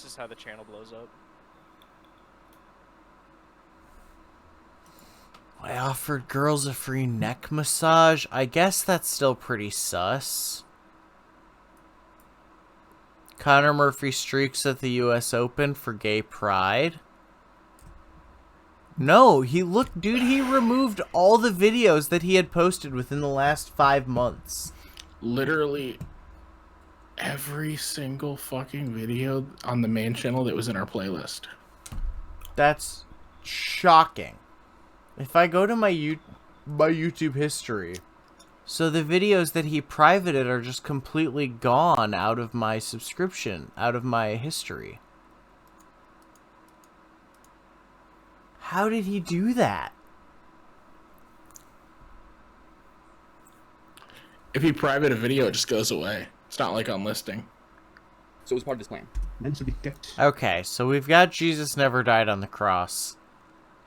this is how the channel blows up. I offered girls a free neck massage. I guess that's still pretty sus. Conor Murphy streaks at the U.S. Open for gay pride. No, he removed all the videos that he had posted within the last 5 months. Literally every single fucking video on the main channel that was in our playlist. That's shocking. If I go to my YouTube history, so the videos that he privated are just completely gone out of my subscription, out of my history. How did he do that? If you private a video, it just goes away. It's not like on listing. So it was part of his plan. Okay, so we've got Jesus Never Died on the Cross.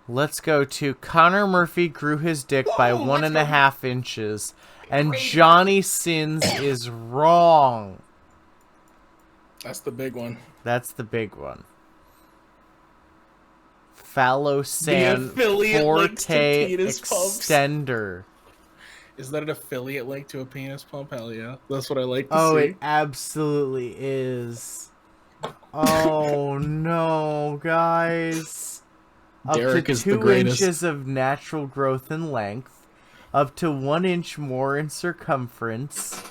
Let's go to Conor Murphy grew his dick by 1.5 inches, and Johnny Sins is wrong. That's the big one. That's the big one. Phallosan affiliate links to Forte penis pumps. Extender. Is that an affiliate link to a penis pump? Hell yeah. That's what I like to Oh, see. it absolutely is. Oh no, guys. Derek Up to is the 2 greatest. inches of natural growth in length. Up to 1 inch more in circumference.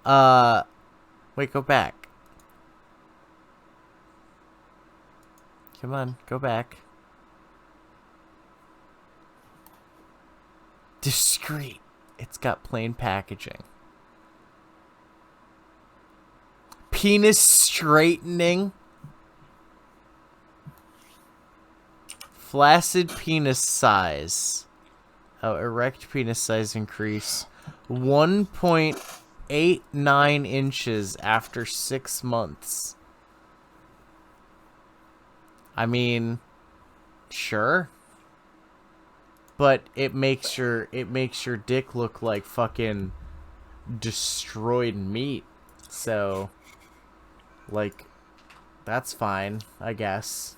Wait, go back. Come on, go back. Discreet. It's got plain packaging. Penis straightening. Flaccid penis size. Oh, erect penis size increase. 1.89 inches after 6 months. I mean, sure. But it makes your dick look like fucking destroyed meat. So, like, that's fine, I guess.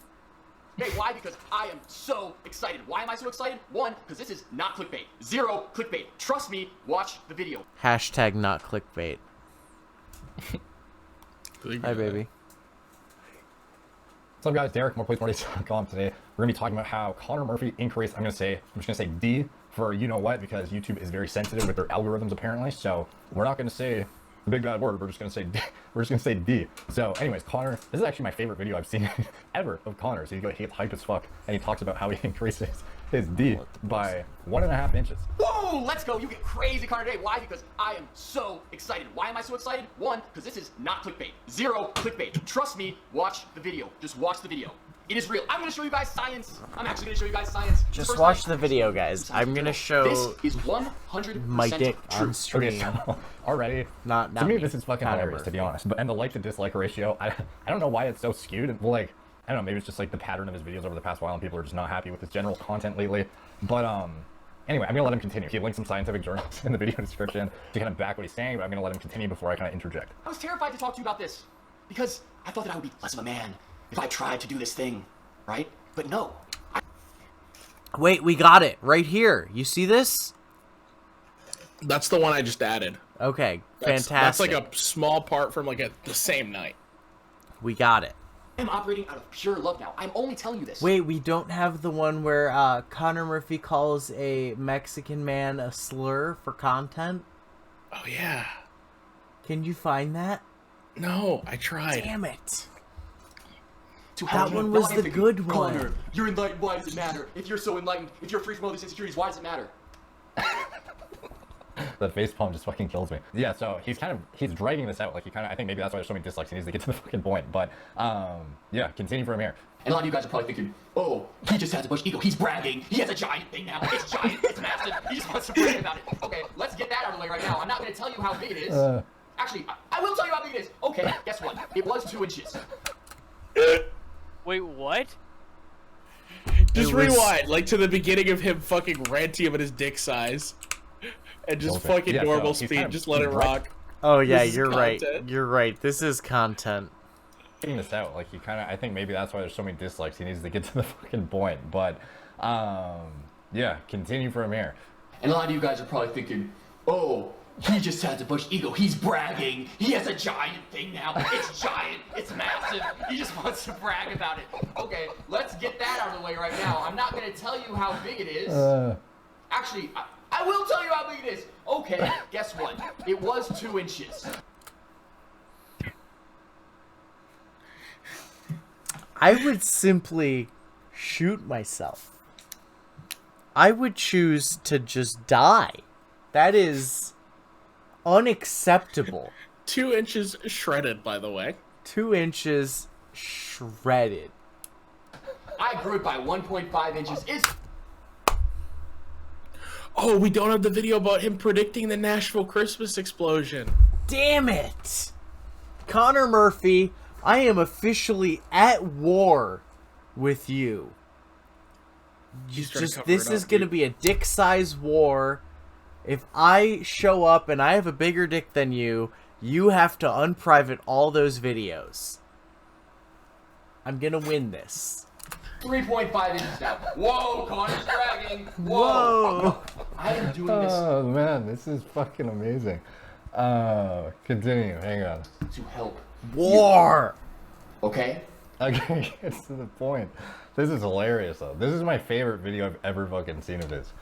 Hey, why? Because I am so excited. Why am I so excited? 1, because this is not clickbait. 0, clickbait. Trust me, watch the video. Hashtag not clickbait. Hi, baby. What's up, guys? Derek, more PlaysMorty.com. Today we're gonna be talking about how Conor Murphy increased. I'm just gonna say D for you know what, because YouTube is very sensitive with their algorithms apparently. So we're not gonna say the big bad word. We're just gonna say D. We're just gonna say D. So, anyways, Conor. This is actually my favorite video I've seen ever of Conor. So he gets hype as fuck, and he talks about how he increases his D by 1.5 inches. Whoa, let's go. You get crazy Conor today. Why? Because I am so excited. Why am I so excited? 1, because this is not clickbait. 0, clickbait. Trust me, watch the video. Just watch the video. It is real. I'm going to show you guys science. I'm actually going to show you guys science. Just watch the video, guys. I'm going to show this is 100% my dick on true. stream. Okay, so already, Not to me, me. this is fucking Conor hilarious, to be Murphy. honest. But and the like to dislike ratio, I don't know why it's so skewed. Well, like, I don't know, maybe it's just like the pattern of his videos over the past while, and people are just not happy with his general content lately. But anyway, I'm gonna let him continue. He linked some scientific journals in the video description to kind of back what he's saying, but I'm gonna let him continue before I kind of interject. I was terrified to talk to you about this because I thought that I would be less of a man if I tried to do this thing, right? But no. Wait, we got it right here. You see this? That's the one I just added. Okay, That's fantastic. like a small part from like the same night. We got it. I'm operating out of pure love now. I'm only telling you this. Wait, we don't have the one where Conor Murphy calls a Mexican man a slur for content? Oh yeah. Can you find that? No, I tried. Damn it. That one was the good one. Conor, you're enlightened. Why does it matter? If you're so enlightened, if you're free from all these insecurities, why does it matter? That facepalm just fucking kills me. Yeah, so he's dragging this out. Like, I think maybe that's why there's so many dislikes. He needs to get to the fucking point. But, yeah, continue from here. And a lot of you guys are probably thinking, oh, he just has a bush ego. He's bragging. He has a giant thing now. It's giant. It's massive. He just wants to brag about it. Okay, let's get that out of the way right now. I'm not going to tell you how big it is. Actually, I will tell you how big it is. Okay, guess what? It was 2 inches. Wait, what? Just rewind, like to the beginning of him fucking ranting about his dick size. And just fucking Yeah, normal so he's speed, kind of- just let it he's rock. Oh yeah, This is you're right. content. You're right. This is content. Figuring this out, like, he kind of, I think maybe that's why there's so many dislikes. He needs to get to the fucking point. But yeah, continue from here. And a lot of you guys are probably thinking, oh, he just has a bunch of ego. He's bragging. He has a giant thing now. It's giant. It's massive. He just wants to brag about it. Okay, let's get that out of the way right now. I'm not going to tell you how big it is. Actually, I will tell you how big it is. Okay, guess what? It was 2 inches. I would simply shoot myself. I would choose to just die. That is unacceptable. 2 inches shredded, by the way. 2 inches shredded. I grew it by 1.5 inches. Oh, we don't have the video about him predicting the Nashville Christmas explosion. Damn it! Connor Murphy, I am officially at war with you. He's trying to Just cover this it is up, gonna dude. be a dick-size war. If I show up and I have a bigger dick than you, you have to unprivate all those videos. I'm gonna win this. 3.5 inches now. Whoa, Connor's bragging. Whoa! I am doing this Oh man, this is fucking amazing. Continue. Hang on. to help. War! Okay? Okay, gets to the point. This is hilarious though. This is my favorite video I've ever fucking seen of his.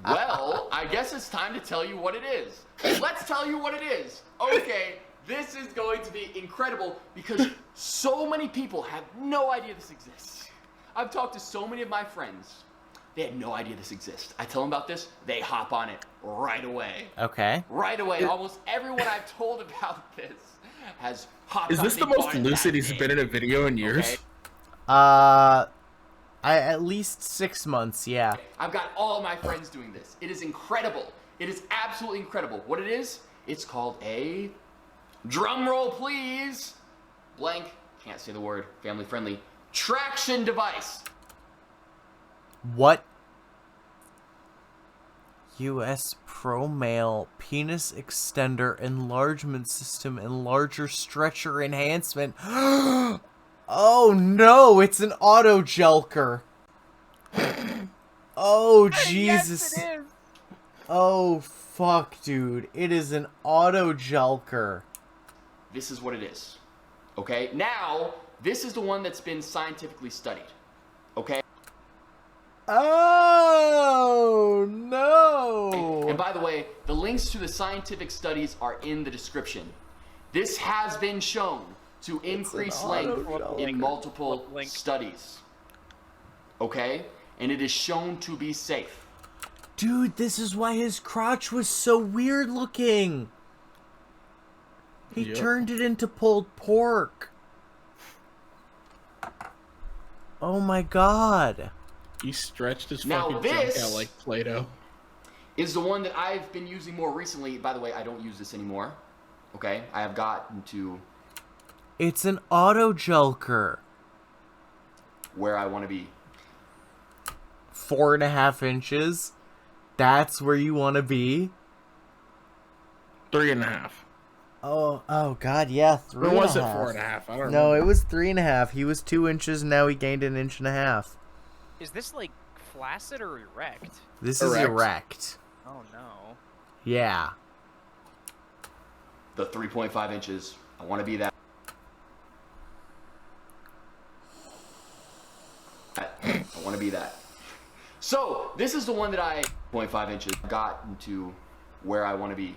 Well, I guess it's time to tell you what it is. Let's tell you what it is. Okay, this is going to be incredible because so many people have no idea this exists. I've talked to so many of my friends. They had no idea this exists. I tell them about this, they hop on it right away. Okay. Right away. Almost everyone I've told about this has hopped Is on this it the and most bought it lucid that he's day. been in a video in years? Okay? At least 6 months, yeah. I've got all my friends doing this. It is incredible. It is absolutely incredible. What it is, it's called a, drum roll please, blank, can't say the word, family friendly, traction device. What? US Pro Male Penis Extender Enlargement System Enlarger Stretcher Enhancement. Oh no, it's an auto jelker. Oh Jesus. Yes, it is. Oh fuck, dude. It is an auto jelker. This is what it is. Okay? Now, this is the one that's been scientifically studied. Okay? Oh no. And by the way, the links to the scientific studies are in the description. This has been shown to increase length in multiple Link. studies. Okay? And it is shown to be safe. Dude, this is why his crotch was so weird looking. He Yep. turned it into pulled pork. Oh my god. He stretched his Now fucking junk this- out like Play-Doh. Is the one that I've been using more recently. By the way, I don't use this anymore. Okay? I have gotten to It's an auto jelker. where I want to be. 4.5 inches. That's where you want to be. 3.5. Oh god, yeah, 3.5. Or was it 4.5? I don't No, know. it was 3.5. He was 2 inches, now he gained 1.5 inches. Is this like flaccid or erect? This is Erect. erect. Oh no. Yeah. The 3.5 inches. I want to be that. I want to be that. So, this is the one that I 0.5 inches gotten to where I want to be.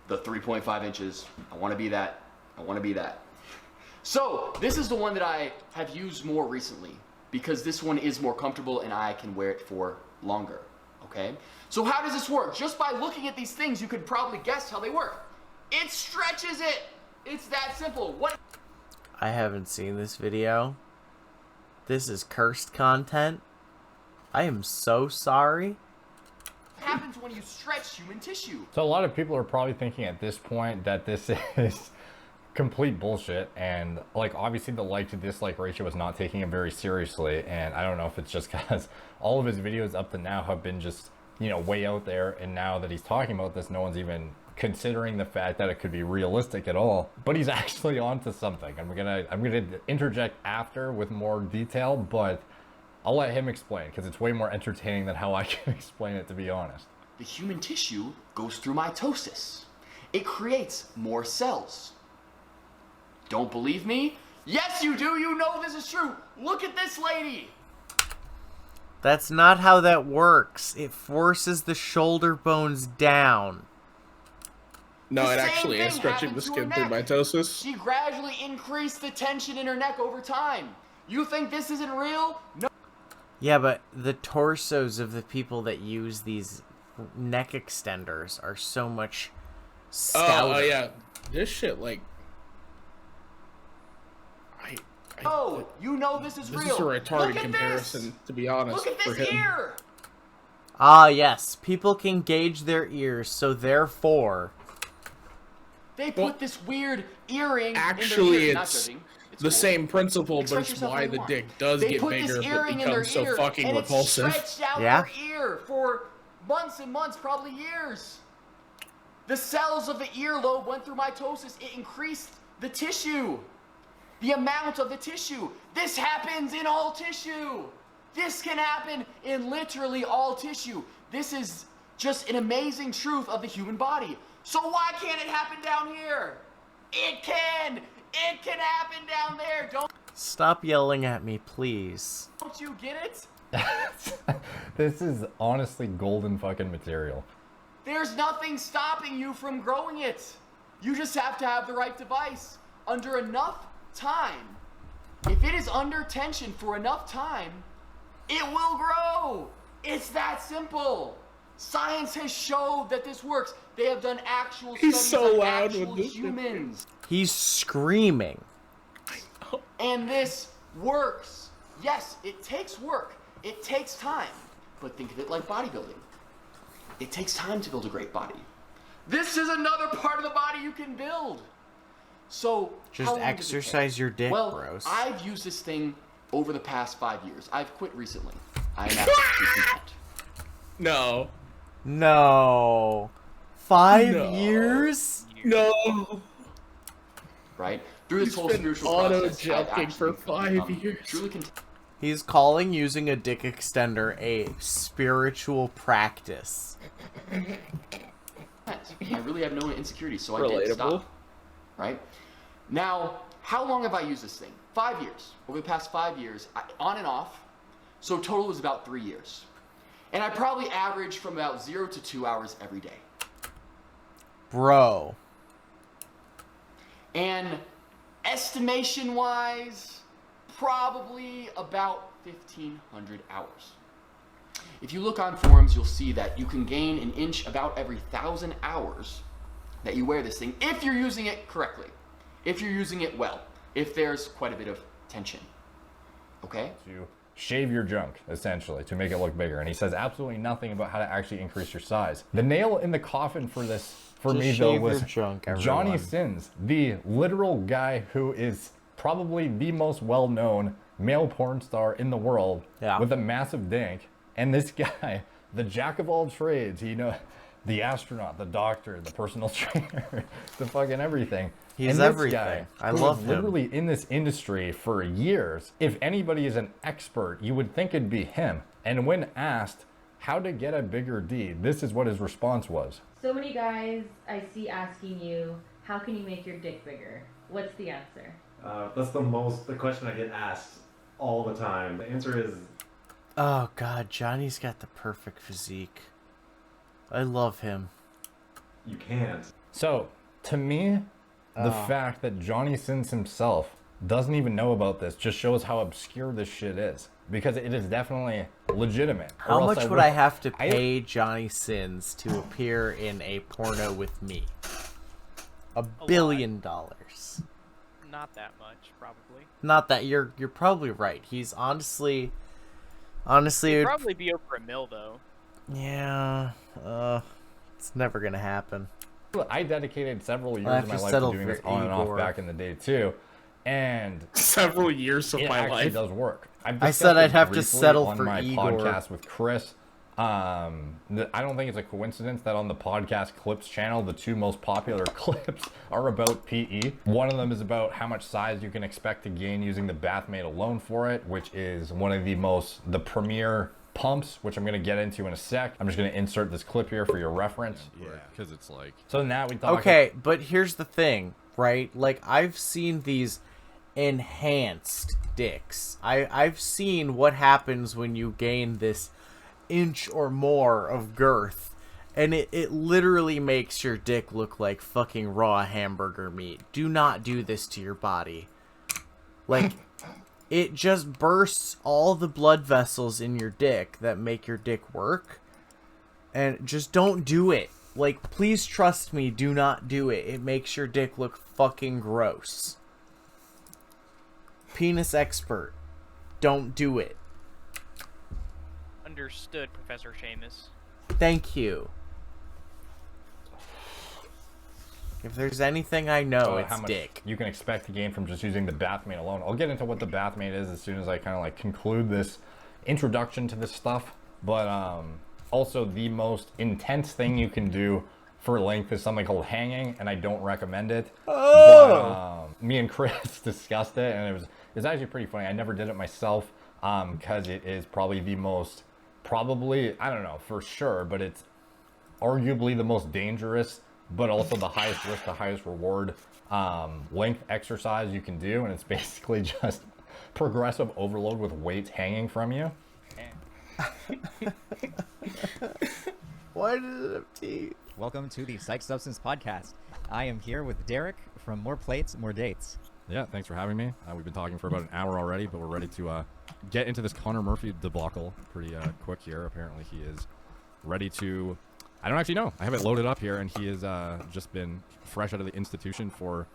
The 3.5 inches. I want to be that. I want to be that. So, this is the one that I have used more recently because this one is more comfortable and I can wear it for longer. Okay? So how does this work? Just by looking at these things, you could probably guess how they work. It stretches it. It's that simple. What I haven't seen this video. This is cursed content. I am so sorry. happens when you stretch human tissue? So a lot of people are probably thinking at this point that this is complete bullshit, and like obviously the like to dislike ratio is not taking it very seriously, and I don't know if it's just because all of his videos up to now have been just you know, way out there, and now that he's talking about this, no one's even considering the fact that it could be realistic at all. But he's actually onto something. I'm gonna interject after with more detail, but I'll let him explain because it's way more entertaining than how I can explain it, to be honest. The human tissue goes through mitosis. It creates more cells. Don't believe me? Yes, you do. You know this is true. Look at this lady. That's not how that works. It forces the shoulder bones down. No, The it same actually is thing stretching happened the to skin her through neck. mitosis. She gradually increased the tension in her neck over time. You think this isn't real? No. Yeah, but the torsos of the people that use these neck extenders are so much stouter. Oh, yeah. This shit, like... Oh, you know this is This real. is a retarded Look at comparison, this. to be honest, Look at for this him. ear. Ah, yes. People can gauge their ears, so therefore... They Well, put this weird earring Actually, in their ear. Not it's judging. It's the cool. same principle, but Express it's yourself why how you the want. dick does They get put bigger, this but earring in their becomes so ear, fucking and repulsive. It stretched out Yeah. their ear for months and months, probably years. The cells of the earlobe went through mitosis. It increased the tissue, the amount of the tissue. This happens in all tissue. This can happen in literally all tissue. This is just an amazing truth of the human body. So why can't it happen down here? It can! It can happen down there! Stop yelling at me, please. Don't you get it? This is honestly golden fucking material. There's nothing stopping you from growing it. You just have to have the right device. Under enough time, if it is under tension for enough time, it will grow. It's that simple. Science has showed that this works. They have done actual He's studies so on loud actual with this. humans. He's screaming. And this works. Yes, it takes work. It takes time. But think of it like bodybuilding. It takes time to build a great body. This is another part of the body you can build. So, Just how long does it exercise take? your dick, well, bros. I've used this thing over the past 5 years. I've quit recently. I am absolutely content. No. No. 5 No. years? No. Right? Through this He's whole been spiritual process, I've auto-jumping for actually 5 years. truly content. He's calling using a dick extender a spiritual practice. I really have no insecurities, so I did Relatable. stop. Right? Now, how long have I used this thing? 5 years. Over the past 5 years, on and off. So total was about 3 years. And I probably averaged from about 0 to 2 hours every day. Bro. And estimation-wise, probably about 1,500 hours. If you look on forums, you'll see that you can gain an inch about every 1,000 hours that you wear this thing, if you're using it correctly, if you're using it well, if there's quite a bit of tension. Okay? To shave your junk, essentially, to make it look bigger. And he says absolutely nothing about how to actually increase your size. The nail in the coffin for this, for Just me, though, shave was your junk, Johnny everyone. Sins, the literal guy who is probably the most well-known male porn star in the world, Yeah. with a massive dink. And this guy, the jack of all trades, you know, the astronaut, the doctor, the personal trainer, the fucking everything. He's And this everything. guy, I who love was him. literally in this industry for years. If anybody is an expert, you would think it'd be him. And when asked how to get a bigger D, this is what his response was. So many guys I see asking you, how can you make your dick bigger? What's the answer? That's the question I get asked all the time. The answer is Oh god, Johnny's got the perfect physique. I love him. you can't. So, to me, the fact that Johnny Sins himself doesn't even know about this just shows how obscure this shit is. Because it is definitely legitimate. Or How else much would I have to I- pay Johnny Sins to appear in a porno with me? $1 billion. Not that much, probably. Not that you're probably right. He's honestly it It'd would, probably be over $1 million, though. yeah, it's never gonna happen. I dedicated several years have of my to life to settle doing for this on and off Igor. back in the day too. And Several years of it my actually life. does work. I've I discussed said I'd it have to briefly settle on for my Igor. podcast with Chris. I don't think it's a coincidence that on the podcast clips channel, the two most popular clips are about PE. One of them is about how much size you can expect to gain using the Bathmate alone for it, which is one of the premier pumps, which I'm going to get into in a sec. I'm just going to insert this clip here for your reference. Yeah, because it's like... So now we talk... Okay, but here's the thing, right? Like, I've seen these enhanced dicks. I've seen what happens when you gain this inch or more of girth, and it literally makes your dick look like fucking raw hamburger meat. Do not do this to your body. Like, it just bursts all the blood vessels in your dick that make your dick work, and just don't do it. Like, please trust me, do not do it. It makes your dick look fucking gross. Penis expert, don't do it. Understood, Professor Seamus. Thank you. If there's anything I know, it's how much dick. you can expect to gain from just using the Bathmate alone. I'll get into what the Bathmate is as soon as I kind of like conclude this introduction to this stuff. But also the most intense thing you can do for length is something called hanging, and I don't recommend it. Oh! But, me and Chris discussed it, and it was actually pretty funny. I never did it myself because it is probably the most, I don't know for sure, but it's arguably the most dangerous, but also the highest risk, the highest reward length exercise you can do, and it's basically just progressive overload with weights hanging from you. Why does it have teeth? Welcome to the Psych Substance Podcast. I am here with Derek from More Plates, More Dates. Yeah, thanks for having me. We've been talking for about an hour already, but we're ready to get into this Connor Murphy debacle pretty quick here. Apparently he is ready to... I don't actually know. I have it loaded up here, and he has just been fresh out of the institution for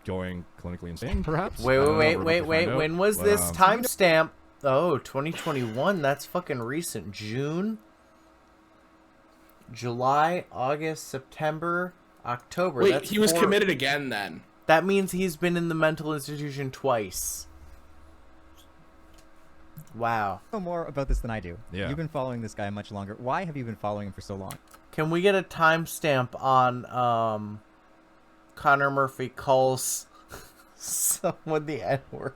going clinically insane, perhaps? Wait. When was this But, timestamp? Oh, 2021. That's fucking recent. June, July, August, September, October. Wait, That's he was 4. committed again then. That means he's been in the mental institution twice. Wow. You know more about this than I do. Yeah. You've been following this guy much longer. Why have you been following him for so long? Can we get a timestamp on Connor Murphy calls someone the N-word?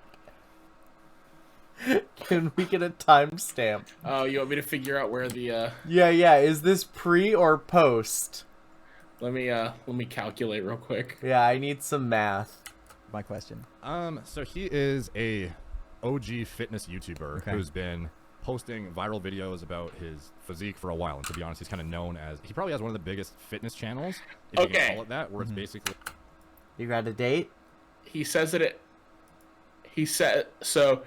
Can we get a timestamp? Oh, you want me to figure out where the Yeah. Is this pre or post? let me calculate real quick. Yeah, I need some math. My question. So he is a OG fitness YouTuber Okay. who's been posting viral videos about his physique for a while, and to be honest, he's kind of known as... He probably has one of the biggest fitness channels, if you Okay. can call it that, where it's basically... You got a date? He says that he said so.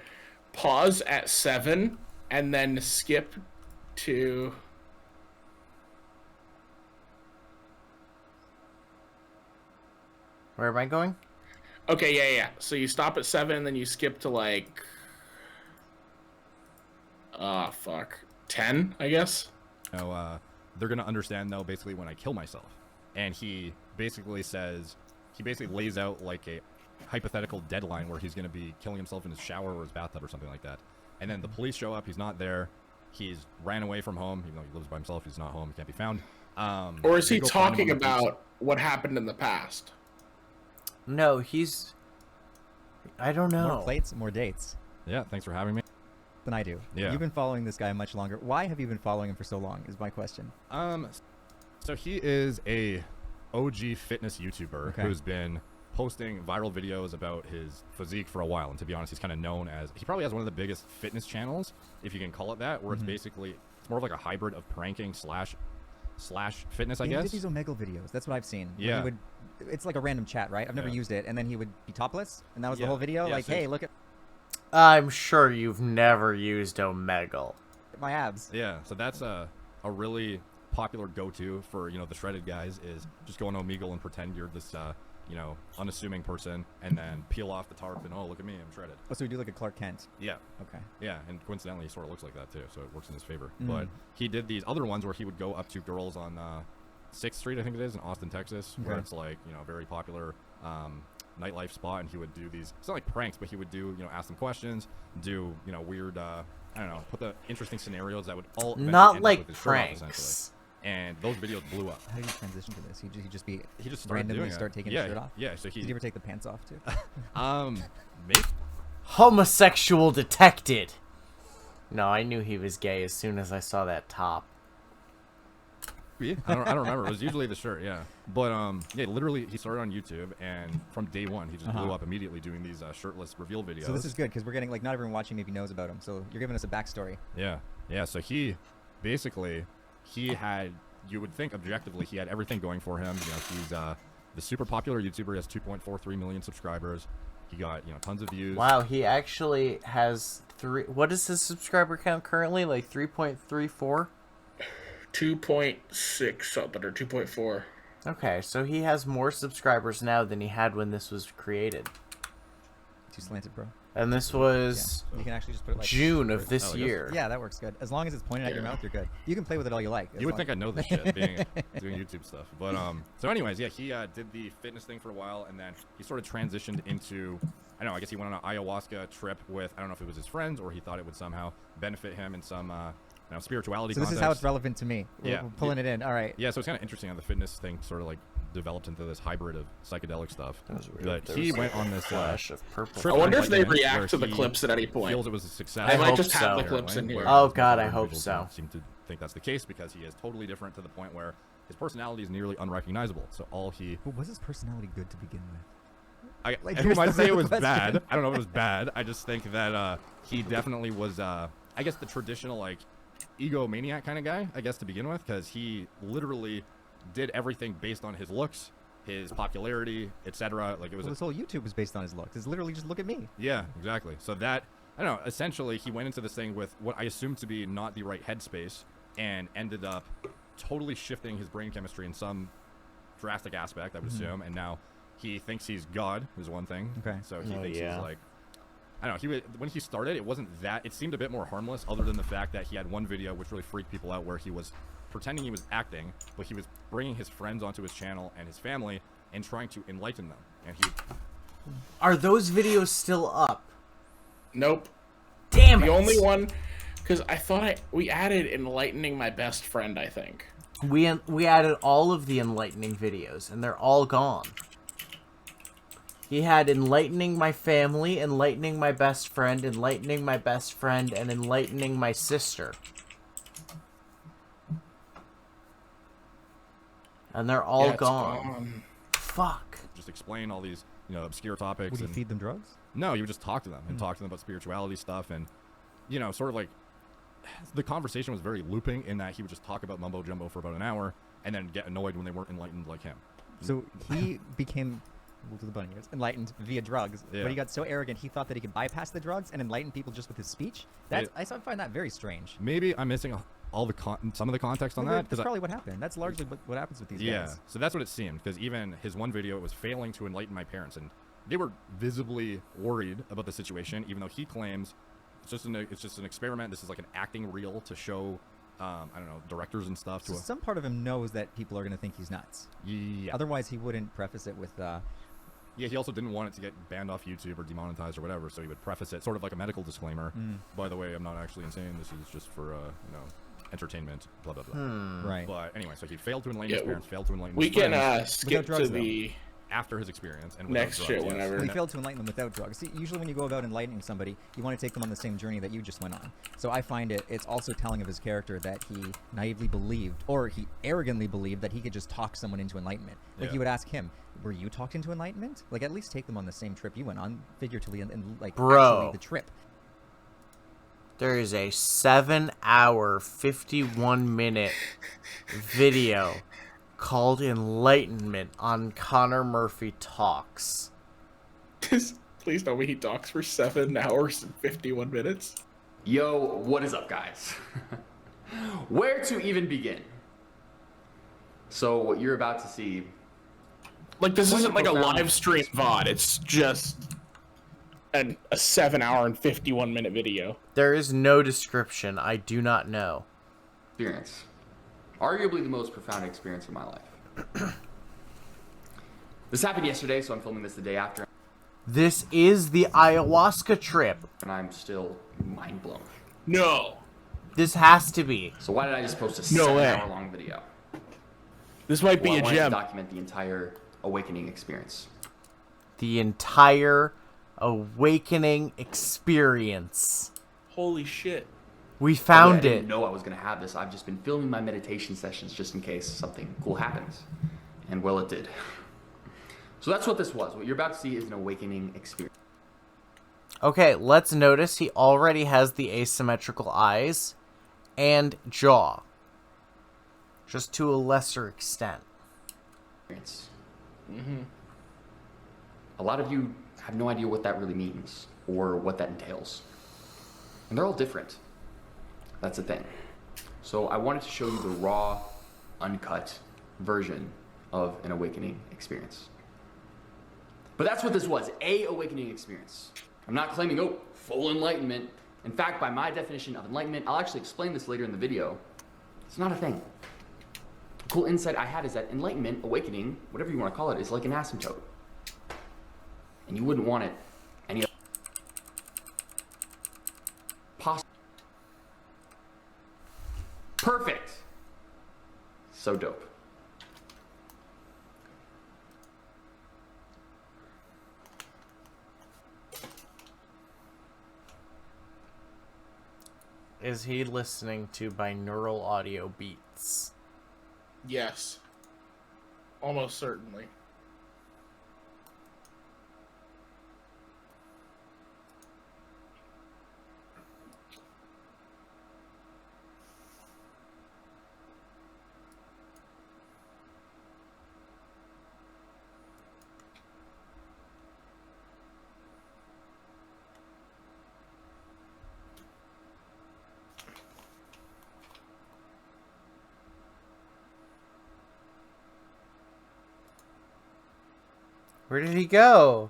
Pause at 7 and then skip to. Where am I going? Okay, yeah. So you stop at 7 and then you skip to like. Fuck. 10, I guess. No, they're going to understand, though, basically when I kill myself. And he basically says... He basically lays out like a hypothetical deadline where he's going to be killing himself in his shower or his bathtub or something like that. And then the police show up. He's not there. He's ran away from home. Even though he lives by himself, he's not home. He can't be found. Or is they he go find him talking on the beach. about what happened in the past? No, he's... I don't know. More plates, more dates Yeah, thanks for having me. than I do. Yeah. You've been following this guy much longer. Why have you been following him for so long is my question. So he is a OG fitness YouTuber Okay. who's been posting viral videos about his physique for a while, and to be honest, he's kind of known as... He probably has one of the biggest fitness channels, if you can call it that, where it's basically... It's more of like a hybrid of pranking slash fitness, I He guess. did these Omegle videos. That's what I've seen. where Yeah. He would, it's like a random chat, right? I've never Yeah. used it. And then he would be topless, and that was the Yeah. whole video. Yeah, Like, so hey, it's- look at I'm sure you've never used Omegle. my abs. Yeah, so that's a really popular go-to for, you know, the shredded guys, is just go on Omegle and pretend you're this, you know, unassuming person, and then peel off the tarp and, oh, look at me, I'm shredded. Oh, so we do like a Clark Kent. Yeah. Okay. Yeah, and coincidentally, he sort of looks like that, too, so it works in his favor. Mm. But he did these other ones where he would go up to girls on 6th Street, I think it is, in Austin, Texas, where Okay. it's like, you know, very popular nightlife spot, and he would do these. It's not like pranks, but he would do, you know, ask them questions, do, you know, weird, I don't know, put the interesting scenarios that would all eventually Not end up like with his shirt off, pranks. essentially. And those videos blew up. How did you transition to this? He just started randomly doing start it. taking Yeah, his shirt off? yeah, so he- Did you ever take the pants off too? Maybe. Homosexual detected. No, I knew he was gay as soon as I saw that top. Yeah, I don't remember. It was usually the shirt, yeah. But yeah, literally, he started on YouTube, and from day one, he just blew up immediately doing these shirtless reveal videos. So this is good because we're getting like not everyone watching maybe knows about him. So you're giving us a backstory. Yeah, yeah. So he basically had, you would think objectively, he had everything going for him. You know, he's the super popular YouTuber. He has 2.43 million subscribers. He got, you know, tons of views. Wow, he actually has what is his subscriber count currently? Like 3.34? 2.6 something or 2.4. Okay, so he has more subscribers now than he had when this was created. Too slanted, bro. And this was You can actually just put it like June of this Oh, year. Yeah, that works good. As long as it's pointed at your mouth, you're good. You can play with it all you like. You would think I know this shit, doing YouTube stuff. But so anyways, yeah, he did the fitness thing for a while, and then he sort of transitioned into, I don't know, I guess he went on an ayahuasca trip with, I don't know if it was his friends or he thought it would somehow benefit him in some you know, spirituality So this is how it's relevant to me. Yeah. We're pulling it in. All right. Yeah, so it's kind of interesting how the fitness thing sort of like developed into this hybrid of psychedelic stuff. That was weird. But There he was went on this flash of purple. trip I wonder of if they enlightenment react where to the he clips at any point. feels it was a success. They I might hope just have so. the clips in here. Where Oh, most God, I other hope individuals so. don't seem to think that's the case because he is totally different to the point where his personality is nearly unrecognizable. So all he, But was his personality good to begin with? Like, who here's might the say it real was question. bad. I don't know if it was bad. I just think that he definitely was, I guess, the traditional like egomaniac kind of guy. I guess to begin with, because he literally did everything based on his looks, his popularity, etc. Like it was. Well, this whole YouTube was based on his looks. It's literally just look at me. Yeah, exactly. So that, I don't know, essentially he went into this thing with what I assumed to be not the right headspace and ended up totally shifting his brain chemistry in some drastic aspect, I would assume, and now he thinks he's God, is one thing. Okay. So he Oh, thinks yeah. he's like, I don't know, when he started, it wasn't that, it seemed a bit more harmless other than the fact that he had one video which really freaked people out where he was pretending he was acting, but he was bringing his friends onto his channel and his family and trying to enlighten them. And he Are those videos still up? Nope. Damn it! The only one, because I thought we added enlightening my best friend, I think. We added all of the enlightening videos, and they're all gone. He had enlightening my family, enlightening my best friend, enlightening my best friend, and enlightening my sister. And they're all Yeah, it's gone. Fuck. just explain all these, you know, obscure topics. Would you and feed them drugs? No, you would just talk to them and talk to them about spirituality stuff and, you know, sort of like the conversation was very looping in that he would just talk about mumbo jumbo for about an hour and then get annoyed when they weren't enlightened like him. So he became, we'll do the bunny ears, enlightened via drugs. Yeah. But he got so arrogant, he thought that he could bypass the drugs and enlighten people just with his speech. That's I find that very strange. Maybe I'm missing all the some of the context on that. That's probably what happened. That's largely what happens with these guys. So that's what it seemed, because even his one video was failing to enlighten my parents, and they were visibly worried about the situation, even though he claims it's just an experiment. This is like an acting reel to show, I don't know, directors and stuff. So some part of him knows that people are going to think he's nuts. Yeah. Otherwise, he wouldn't preface it with. Yeah, he also didn't want it to get banned off YouTube or demonetized or whatever, so he would preface it sort of like a medical disclaimer. By the way, I'm not actually insane. This is just for, you know, entertainment, blah, blah, blah. Right. But anyway, so he failed to enlighten his parents, failed to enlighten We his can friends skip drugs, to the after his experience and without next drugs, shit yes. whenever. Well, he failed to enlighten them without drugs. See, usually when you go about enlightening somebody, you want to take them on the same journey that you just went on. So I find it's also telling of his character that he naively believed, or he arrogantly believed, that he could just talk someone into enlightenment. Like Yeah. you would ask him, were you talked into enlightenment? Like at least take them on the same trip you went on, figuratively, and like Bro. actually the trip. There is a 7-hour, 51-minute video called Enlightenment on Connor Murphy Talks. Please tell me he talks for 7 hours and 51 minutes. Yo, what is up, guys? Where to even begin? So what you're about to see, Like, this isn't like a profound live stream VOD. It's just a 7 hour and 51 minute video. There is no description. I do not know. experience. Arguably the most profound experience of my life. This happened yesterday, so I'm filming this the day after, This is the ayahuasca trip. and I'm still mind blown. No. This has to be. So why did I just post a No way. 7-hour-long video? This might be Well, I a wanted to gem. document the entire awakening experience. The entire awakening experience. Holy shit. We By the way, found I didn't it. know I was going to have this. I've just been filming my meditation sessions just in case something cool happens. And well, it did. So that's what this was. What you're about to see is an awakening experience. Okay, let's notice he already has the asymmetrical eyes and jaw. Just to a lesser extent. Mm-hmm. A lot of you have no idea what that really means or what that entails. And they're all different. That's the thing. So I wanted to show you the raw, uncut version of an awakening experience. But that's what this was, a awakening experience. I'm not claiming, oh, full enlightenment. In fact, by my definition of enlightenment, I'll actually explain this later in the video. It's not a thing. The cool insight I had is that enlightenment, awakening, whatever you want to call it, is like an asymptote. And you wouldn't want it any other possible. Perfect. So dope. Is he listening to binaural audio beats? Yes. Almost certainly. Where did he go?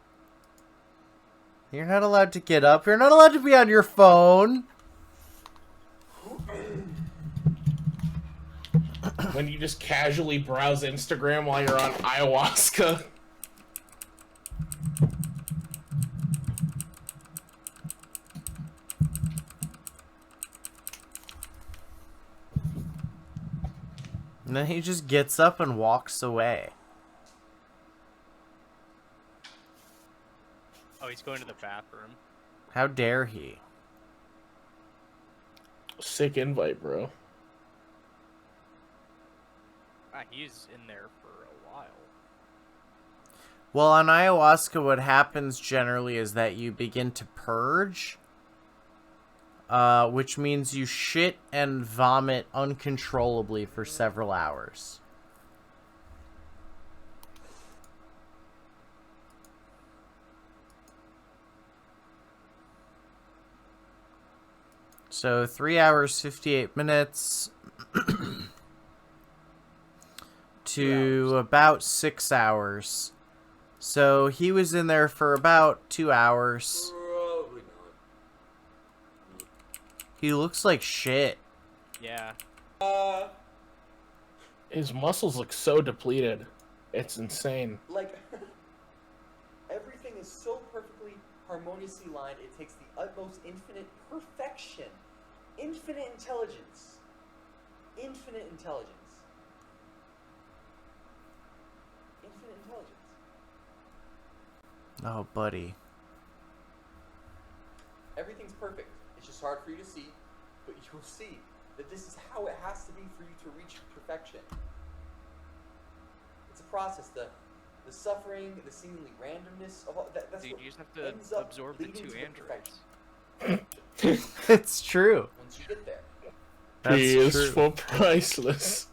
You're not allowed to get up. You're not allowed to be on your phone. When you just casually browse Instagram while you're on ayahuasca. And then he just gets up and walks away. Oh, he's going to the bathroom. How dare he? Sick invite, bro. Ah, he's in there for a while. Well, on ayahuasca, what happens generally is that you begin to purge, which means you shit and vomit uncontrollably for several hours. So 3 hours, 58 minutes to about 6 hours. So he was in there for about 2 hours. Probably not. He looks like shit. Yeah. His muscles look so depleted. It's insane. Like, everything is so perfectly harmoniously lined, it takes the utmost infinite perfection. Infinite intelligence. Infinite intelligence. Infinite intelligence. Oh, buddy. Everything's perfect. It's just hard for you to see, but you'll see that this is how it has to be for you to reach perfection. It's a process. The suffering, the seemingly randomness of all that's Dude, what you just have to ends up absorb the leading two to androids. perfection It's true. once you get there. That's He is true. for priceless.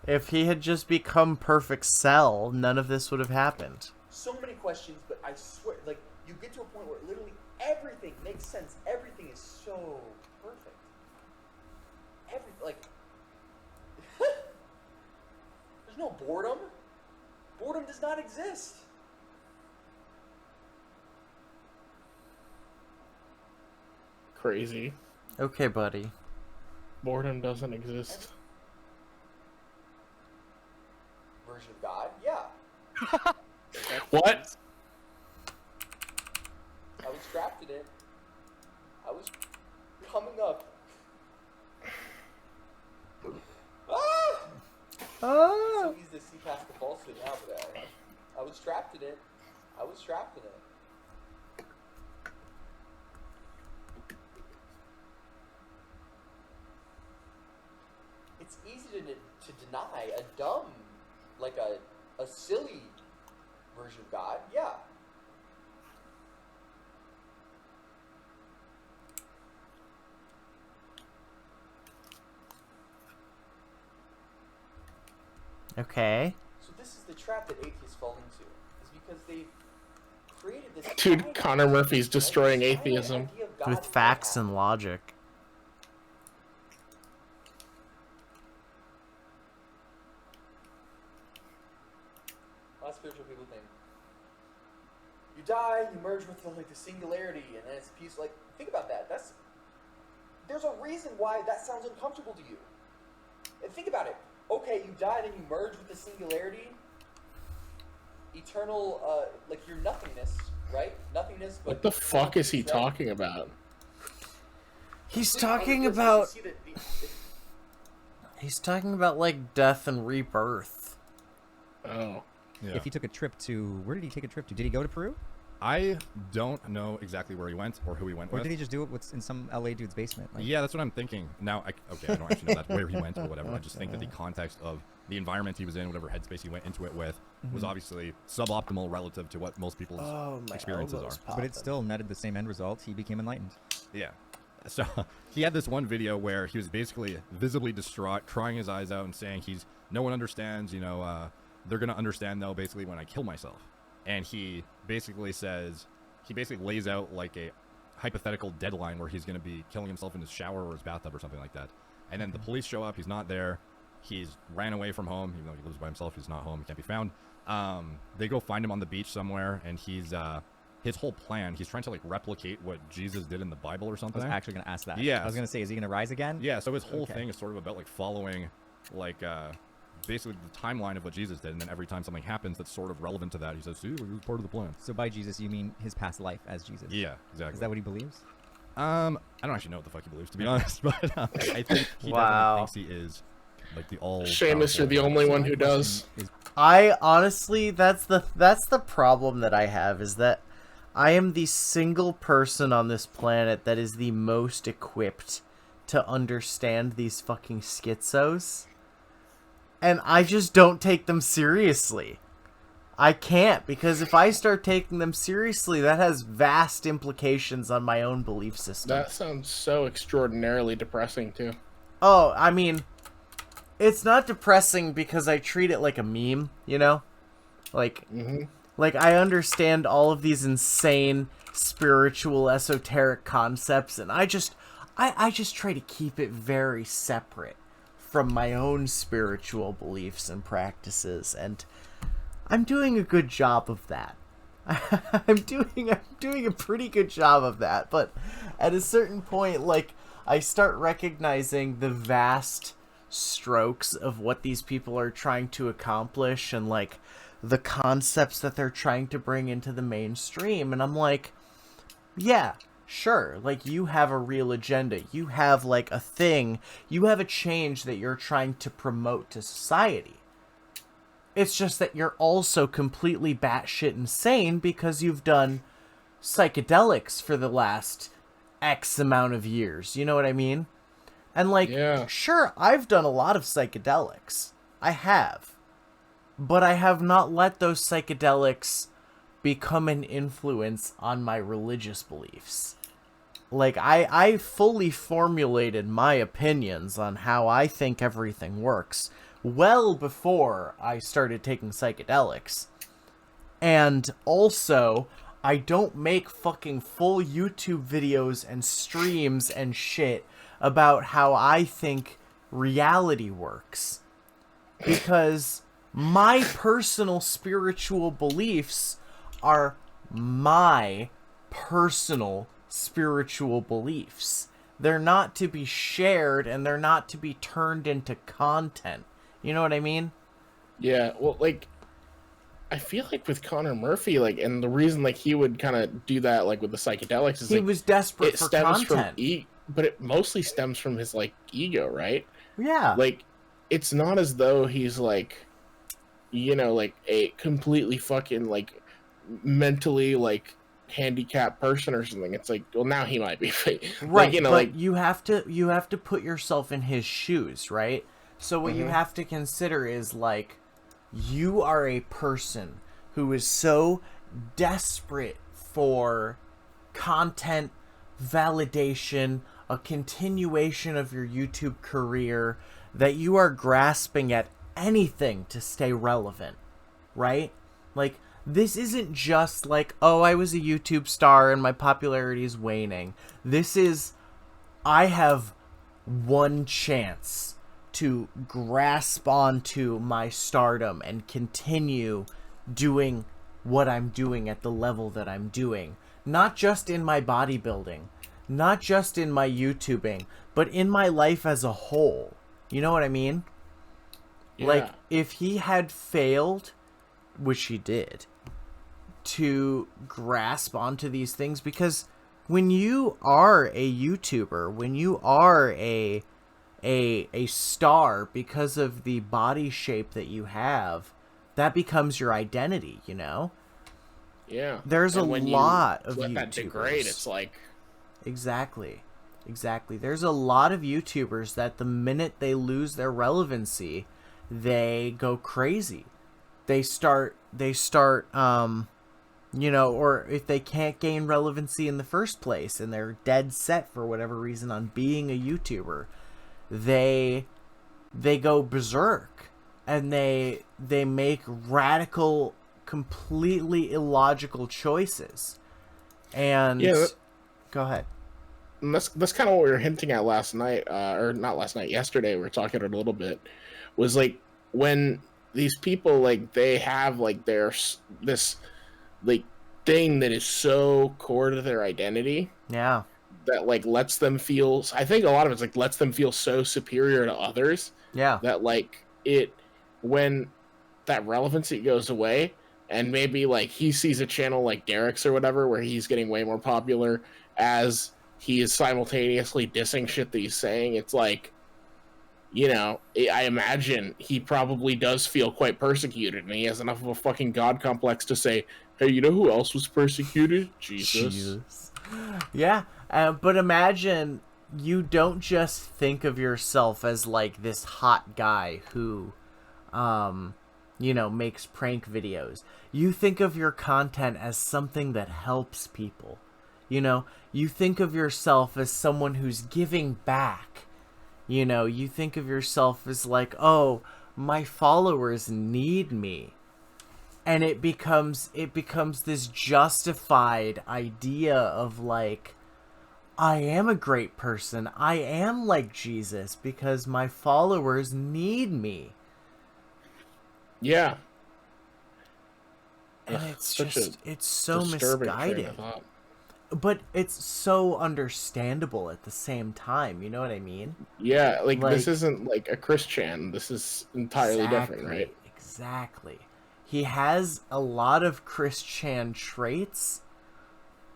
If he had just become perfect Cell, none of this would have happened. So many questions, but I swear, like, you get to a point where literally everything makes sense. Everything is so perfect. There's no boredom. Boredom does not exist. Crazy. Okay, buddy. Boredom doesn't exist. Version of God, yeah. What? I was trapped in it. I was coming up. Ah! It's so easy to see past the falsehood now, but I was trapped in it. I was trapped in it. It's easy to deny a dumb, like a silly version of God. Yeah. Okay. So this is the trap that atheists fall into, is because they've created this. Dude, Connor Murphy's destroying atheism. With facts and logic. A lot of spiritual people think you die, you merge with the singularity, and then it's peace. Like, think about that. There's a reason why that sounds uncomfortable to you. And think about it. Okay, you die, then you merge with the singularity. Eternal, like your nothingness, right? Nothingness. But What the fuck is he talking about? He's talking about... He's talking about, like, death and rebirth. Oh. Yeah. If he took a trip to... Where did he take a trip to? Did he go to Peru? I don't know exactly where he went or who he went Or with. did he just do it in some LA dude's basement? Like, Yeah, that's what I'm thinking. Now, okay, I don't actually know that where he went or whatever. I just think that the context of the environment he was in, whatever headspace he went into it with, was obviously suboptimal relative to what most people's experiences are. but it still netted the same end result. He became enlightened. Yeah. So he had this one video where he was basically visibly distraught, crying his eyes out and saying no one understands, they're going to understand though basically when I kill myself. And he basically lays out like a hypothetical deadline where he's going to be killing himself in his shower or his bathtub or something like that. And then the police show up, he's not there. He's ran away from home, even though he lives by himself, he's not home, he can't be found. They go find him on the beach somewhere, and his whole plan, he's trying to like replicate what Jesus did in the Bible or something. I was actually going to ask that. Yeah. I was going to say, is he going to rise again? Yeah, so his whole thing is sort of about like following like basically the timeline of what Jesus did, and then every time something happens that's sort of relevant to that, he says, see, it was part of the plan. So by Jesus, you mean his past life as Jesus? Yeah, exactly. Is that what he believes? I don't actually know what the fuck he believes, to be honest, but I think he definitely thinks he is like the all. Seamus, you're the only one who does. I honestly, that's the problem that I have, is that I am the single person on this planet that is the most equipped to understand these fucking schizos. And I just don't take them seriously. I can't, because if I start taking them seriously, that has vast implications on my own belief system. That sounds so extraordinarily depressing, too. Oh, I mean, it's not depressing because I treat it like a meme, you know? Like, like I understand all of these insane spiritual, esoteric concepts, and I just try to keep it very separate from my own spiritual beliefs and practices, and I'm doing a good job of that. I'm doing a pretty good job of that, but at a certain point, like, I start recognizing the vast strokes of what these people are trying to accomplish, and like the concepts that they're trying to bring into the mainstream, and I'm like, yeah, sure, like, you have a real agenda, you have like a thing, you have a change that you're trying to promote to society. It's just that you're also completely batshit insane because you've done psychedelics for the last X amount of years. You know what I mean? And like, sure, I've done a lot of psychedelics. I have. But I have not let those psychedelics become an influence on my religious beliefs. Like, I fully formulated my opinions on how I think everything works well before I started taking psychedelics. And also, I don't make fucking full YouTube videos and streams and shit about how I think reality works. Because my personal spiritual beliefs are my personal spiritual beliefs. They're not to be shared, and they're not to be turned into content. You know what I mean? Yeah, well, like, I feel like with Connor Murphy, like, and the reason like he would kind of do that, like with the psychedelics, is He like, was desperate it for stems content. from but it mostly stems from his like ego, right? Yeah. Like, it's not as though he's like, you know, like a completely fucking like mentally like handicapped person or something. It's like, well, now he might be like, Right, you know, but like you have to put yourself in his shoes, right? So what you have to consider is like, you are a person who is so desperate for content, validation, a continuation of your YouTube career, that you are grasping at anything to stay relevant, right? Like, this isn't just like, oh, I was a YouTube star and my popularity is waning. This is, I have one chance to grasp onto my stardom and continue doing what I'm doing at the level that I'm doing. Not just in my bodybuilding, not just in my YouTubing, but in my life as a whole. You know what I mean? yeah. Like, if he had failed, which he did, to grasp onto these things, because when you are a YouTuber, when you are a star because of the body shape that you have, that becomes your identity, you know? Yeah. There's and a when lot you of let YouTubers. that degrade, it's like, Exactly. There's a lot of YouTubers that the minute they lose their relevancy, they go crazy. They start you know, or if they can't gain relevancy in the first place and they're dead set for whatever reason on being a YouTuber, they go berserk and they make radical, completely illogical choices. And yeah, go ahead. and that's kind of what we were hinting at last night, or not last night, yesterday. We were talking about it a little bit. Was like, when these people, like, they have like this like thing that is so core to their identity, Yeah. that like lets them feel, I think a lot of it's like lets them feel so superior to others, Yeah. that like when that relevancy goes away, and maybe like he sees a channel like Derek's or whatever where he's getting way more popular as he is simultaneously dissing shit that he's saying, it's like, you know, I imagine he probably does feel quite persecuted, and he has enough of a fucking god complex to say, hey, you know who else was persecuted? Jesus. Yeah, but imagine you don't just think of yourself as like this hot guy who, you know, makes prank videos. You think of your content as something that helps people. You know, you think of yourself as someone who's giving back. You know, you think of yourself as like, oh, my followers need me. And it becomes this justified idea of like, I am a great person. I am like Jesus because my followers need me. Yeah. And it's Such just, it's so disturbing train of misguided. thought. But it's so understandable at the same time. You know what I mean? Yeah, like this Like- isn't like a Christian. This is entirely different, right? Exactly. He has a lot of Christian traits,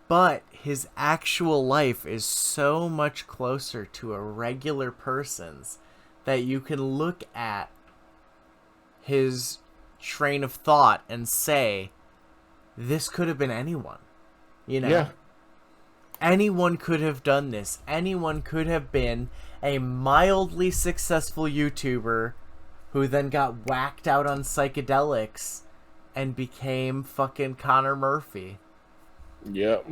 but his actual life is so much closer to a regular person's that you can look at his train of thought and say, this could have been anyone. You know? Yeah. Anyone could have done this. Anyone could have been a mildly successful YouTuber who then got whacked out on psychedelics and became fucking Connor Murphy. Yep.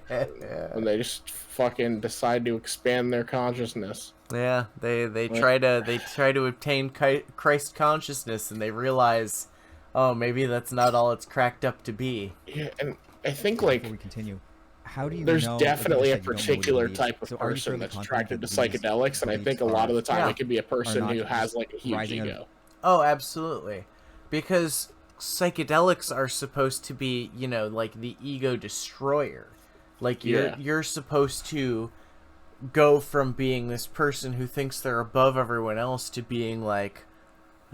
And they just fucking decide to expand their consciousness. Yeah, they try to obtain Christ consciousness and they realize, oh, maybe that's not all it's cracked up to be. Yeah, and I think like Before we continue, how do you there's know? definitely a like you said, you don't know what you particular believe. type of So are you person fairly that's confident attracted to that these psychedelics, and I think a beliefs lot of the time Yeah. it could be a person not who has just like a huge rising out of- ego. Oh, absolutely. Because psychedelics are supposed to be, you know, like the ego destroyer. Like you're supposed to go from being this person who thinks they're above everyone else to being like,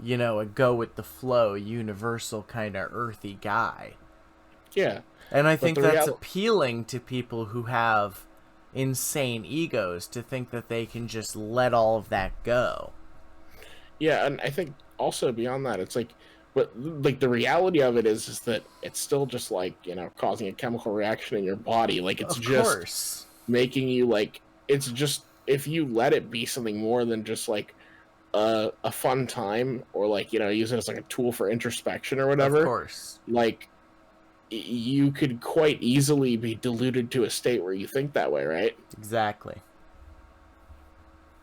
you know, a go with the flow, universal kind of earthy guy. Yeah. And I think that's real- appealing to people who have insane egos, to think that they can just let all of that go. Yeah, and I think also beyond that, it's like, but like the reality of it is that it's still just like, you know, causing a chemical reaction in your body. Like it's Of just course. making you like, it's just, if you let it be something more than just like a fun time, or like, you know, use it as like a tool for introspection or whatever. Of course. Like you could quite easily be deluded to a state where you think that way, right? Exactly.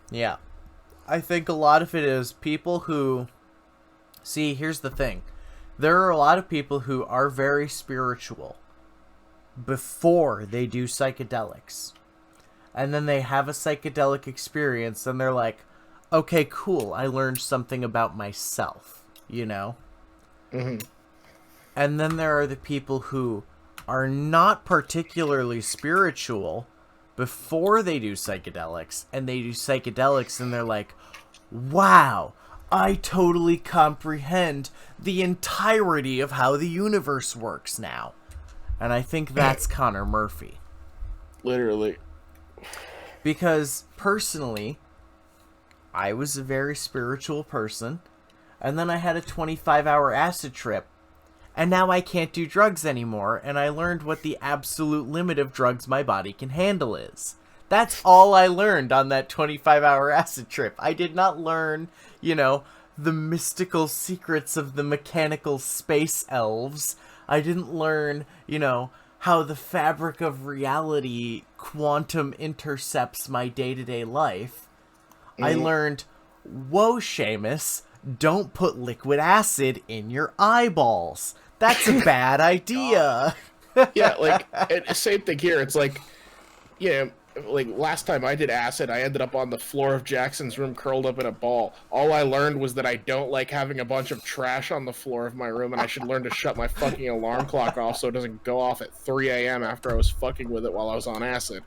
Yeah. I think a lot of it is people who... See, here's the thing. There are a lot of people who are very spiritual before they do psychedelics. And then they have a psychedelic experience and they're like, okay, cool, I learned something about myself, you know? Mm-hmm. And then there are the people who are not particularly spiritual before they do psychedelics, and they do psychedelics and they're like, wow, I totally comprehend the entirety of how the universe works now. And I think that's Connor Murphy. Literally. Because personally, I was a very spiritual person, and then I had a 25-hour acid trip, and now I can't do drugs anymore, and I learned what the absolute limit of drugs my body can handle is. That's all I learned on that 25-hour acid trip. I did not learn, you know, the mystical secrets of the mechanical space elves. I didn't learn, you know, how the fabric of reality quantum intercepts my day-to-day life. I learned, whoa, Seamus, don't put liquid acid in your eyeballs. That's a bad idea. Yeah, like, same thing here. It's like, yeah, like last time I did acid, I ended up on the floor of Jackson's room curled up in a ball. All I learned was that I don't like having a bunch of trash on the floor of my room, and I should learn to shut my fucking alarm clock off so it doesn't go off at 3 a.m. after I was fucking with it while I was on acid.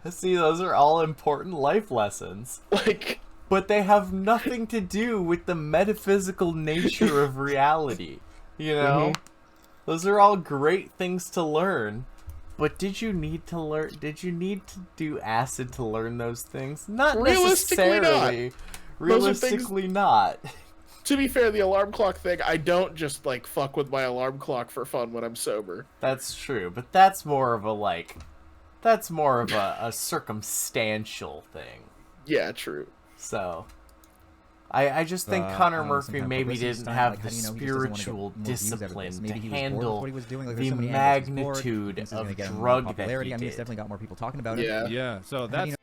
See, those are all important life lessons. Like... But they have nothing to do with the metaphysical nature of reality. You know? Mm-hmm. Those are all great things to learn. But did you need to learn? Did you need to do acid to learn those things? Not Realistically necessarily. not. Realistically not. To be fair, the alarm clock thing, I don't just, like, fuck with my alarm clock for fun when I'm sober. That's true, but that's more of a, like... That's more of a circumstantial thing. Yeah, true. So... I just think Connor some Murphy kind of maybe publicity didn't stunt, have like, the how do you know he just doesn't wanna get spiritual more views out of this? discipline Maybe to he was bored with handle what he was doing. Like, the there's so many angles, he's bored, magnitude thinks he's gonna of get more drug that popularity. he I mean, he's did. definitely got more people talking about it. Yeah. Yeah, so How do you that's know